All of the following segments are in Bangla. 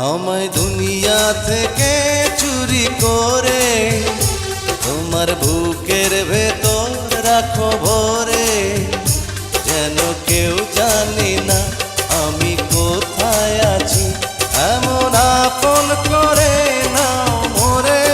আমায় দুনিয়া থেকে চুরি করে তোমার বুকের ভেতর রাখো ভরে, যেন কেউ জানে না আমি কোথায় আছি, এমন আপন করে নাও মোরে।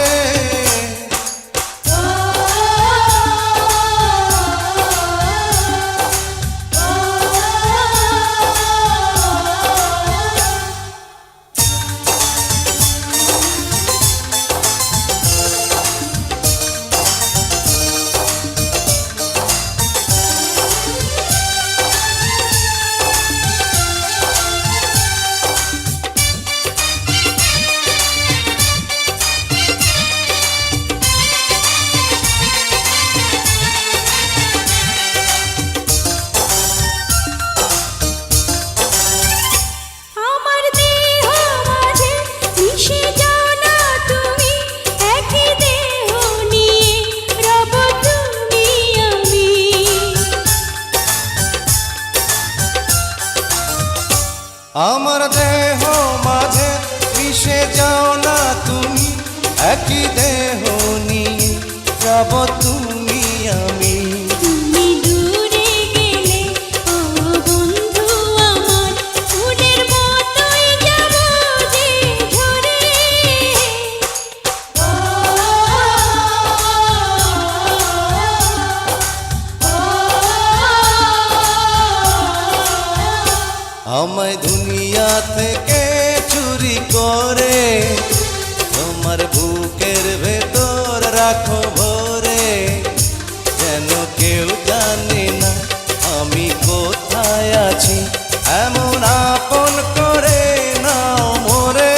আমার দেহ মাঝে মিশে যাও না তুমি, একই দেহ নিয়ে যাব তুমি আমি। তুমি দূরে গেলে ও বন্ধু আমার, ফুলের মতোই যাব যে ঝরে। আমায় দুনিয়া থেকে চুরি করে তোমার বুকের ভেতর রাখো ভরে, যেন কেউ জানে না আমি কোথায় আছি, এমন আপন করে নাও মোরে।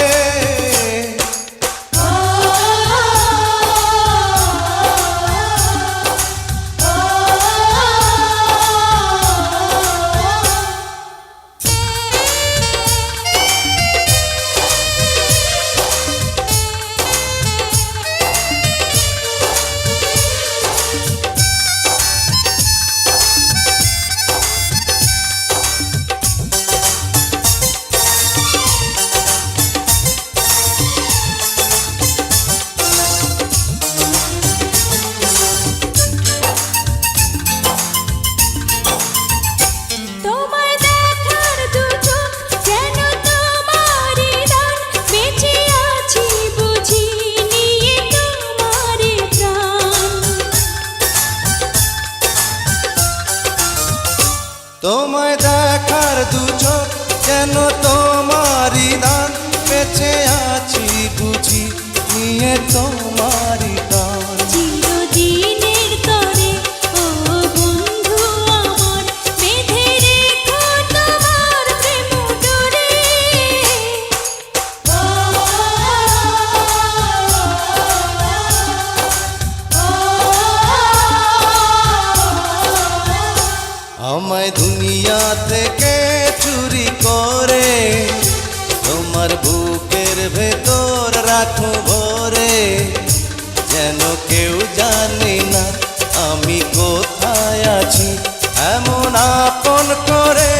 তোমায় দেখার দু চোখ যেন তোমারই দান, বেঁচে আছি বুঝি নিয়ে তোমারই গান। চিরদিনের তরে ও বন্ধু আমার, বেঁধে রেখো তোমার প্রেম ডোরে। আমায় দুনিয়া থেকে চুরি করে তোমার বুকের ভেতর রাখো ভরে, যেন কেউ জানে না আমি কোথায় আছি, এমন আপন করে